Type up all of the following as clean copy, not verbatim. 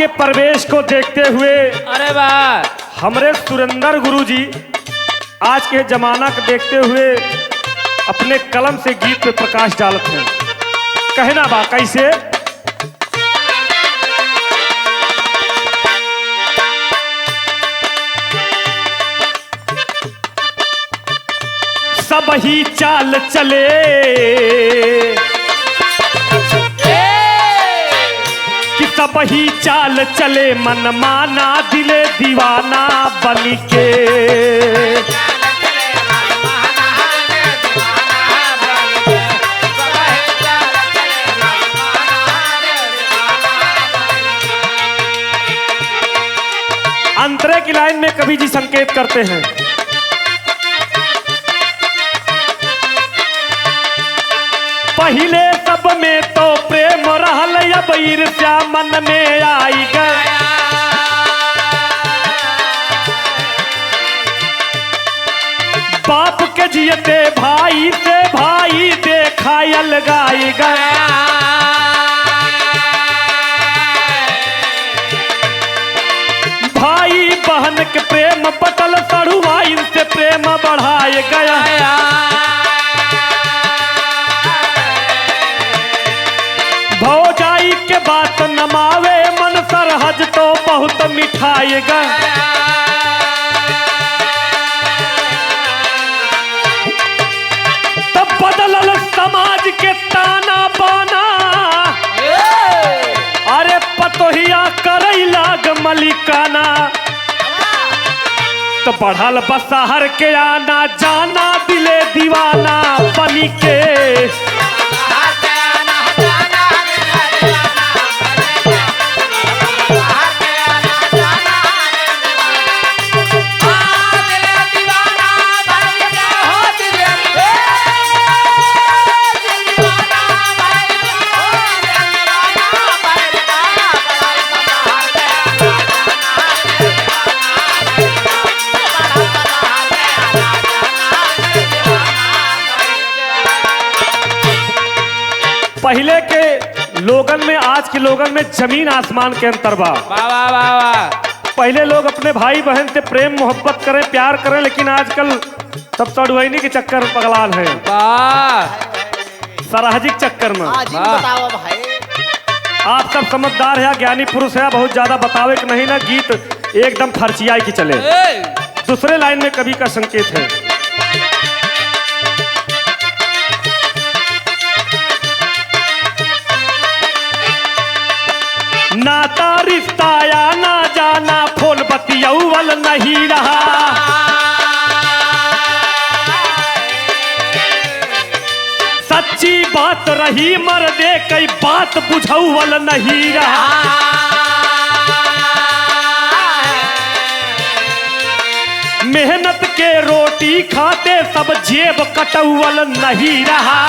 आपके प्रवेश को देखते हुए अरे वाह हमरे सुरेंद्र गुरुजी आज के जमाना को देखते हुए अपने कलम से गीत पे प्रकाश डालते हैं। कहना बा कैसे? सब ही चाल चले कि सब ही चाल चले मन माना दिले दीवाना बन के। अंतरे की लाइन में कवि जी संकेत करते हैं, पहले सब में तो प्रेम रहल अब ईर्ष्या मन में आई गया। बाप के जियते भाई से भाई देखा अलगाई गया। भाई बहन के प्रेम बटल सड़ुआ इनसे प्रेम बढ़ाए गया। भौजाई के बात नमावे मन सरहज तो बहुत मिठाई गया। तब बदलल समाज के ताना बाना, अरे पतोहिया करई लाग मलिकाना। तो बढ़ल बसहर के आना जाना दिले दीवाना बनी के। पहले के लोगन में आज के लोगन में जमीन आसमान के अंतर बा। वाह वाह वाह वाह। पहले लोग अपने भाई बहन से प्रेम मोहब्बत करें प्यार करें, लेकिन आजकल सब सड़ुआइनी के चक्कर पगलान है, वाह सामाजिक चक्कर में। बताओ भाई, आप सब समझदार है, ज्ञानी पुरुष है, बहुत ज्यादा बतावे कि नहीं ना गीत एकदम खर्चियाई की चले। दूसरे लाइन में कवि का संकेत है, नाता रिश्ता या ना जाना फोन बतियौवल नहीं रहा। सच्ची बात रही मर्दे कई बात बुझौवल नहीं रहा। मेहनत के रोटी खाते सब जेब कटौवल नहीं रहा।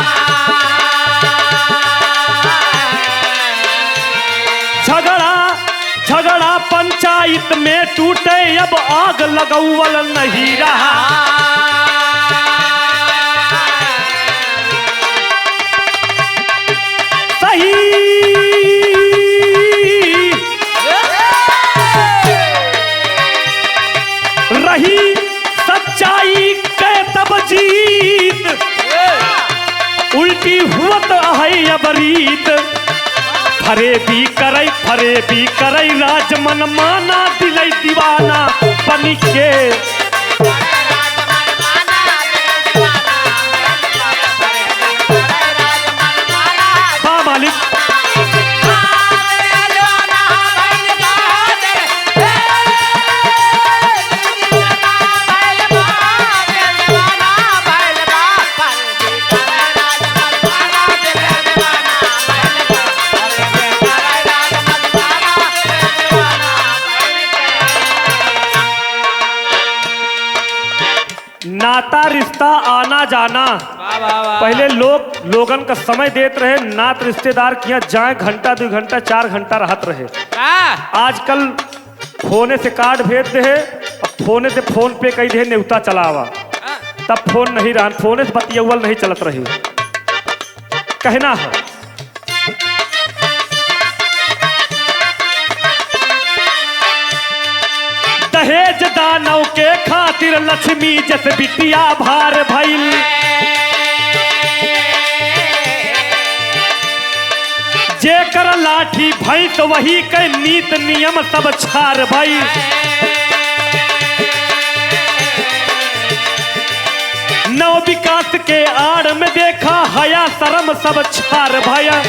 झगड़ा पंचायत में टूटे अब आग लगौवल नहीं रहा। सही रही सच्चाई के तब जीत, उल्टी हुआ तो है अब रीत। फरेबी करई राज मन माना दिलै दीवाना बनी के। हाँ मालिक, नाता रिश्ता आना जाना। पहले लोगन का समय देते रहे, नात रिश्तेदार किया जाए घंटा 2 घंटा 4 घंटा रहत रहे। आजकल फोने से कार्ड भेज दे है, फोने से फोन पे कही दे न्योता चलावा, तब फोन नहीं रहा, फोने से बतियौवल नहीं चलत रही। कहना है दानव के खातिर लक्ष्मी जस बिटिया भार भइल। जेकर लाठी भैंस वही के नीत नियम सब छार भइल। नव विकास के आड़ में देखा हया शर्म सब छार भया।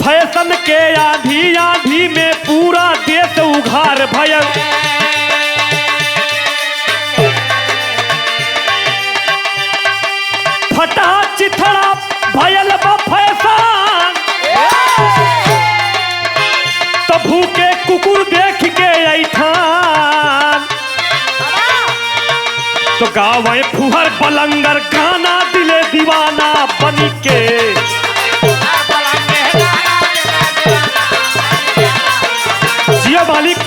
फैशन के आधी आधी में पूरा देश उघार भया। फटा चिथड़ा भयल बा फैशन, तो भूखे कुकुर देख के ऐठान। तो गावे फुहर बलंगर गाना दिले दीवाना बनी के। जिया मालिक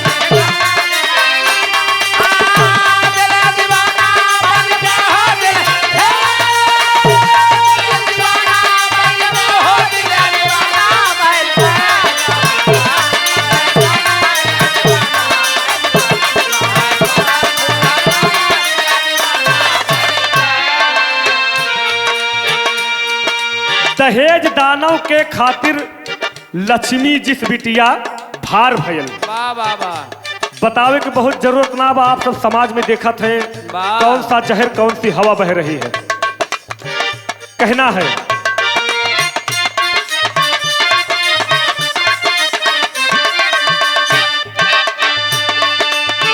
दहेज दानव के खातिर लक्ष्मी जिस बिटिया भार भयल। बतावे की बहुत जरूरत ना बा, आप सब समाज में देखत है कौन सा जहर कौन सी हवा बह रही है। कहना है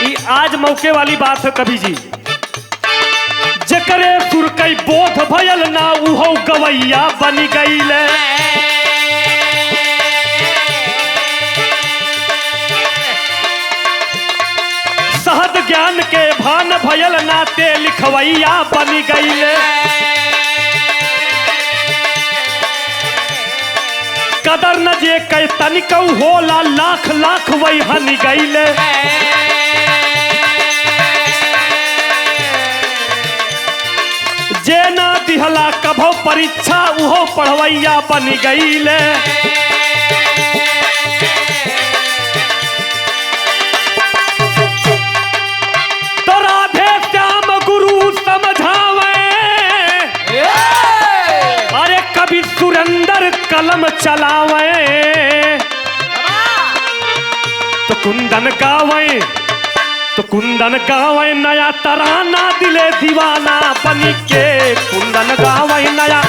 ये आज मौके वाली बात है कभी जी। जकरे सुर कई बोध भयल ना उहो गवैया बनी गईले। सहद ज्ञान के भान भयल ना ते लिखवैया बनी गईले। कदर न जे कै तनिकौ होला लाख लाख वही हनी गईले। जे ना दिहला कभो परीक्षा उहो पढ़वैया बनी गईले। तो राधे श्याम गुरु समझावे, अरे कभी सुरेंद्र कलम चलावे। तो कुंदन गावे नया तराना दिले दीवाना बनी के। कुंदन गावे नया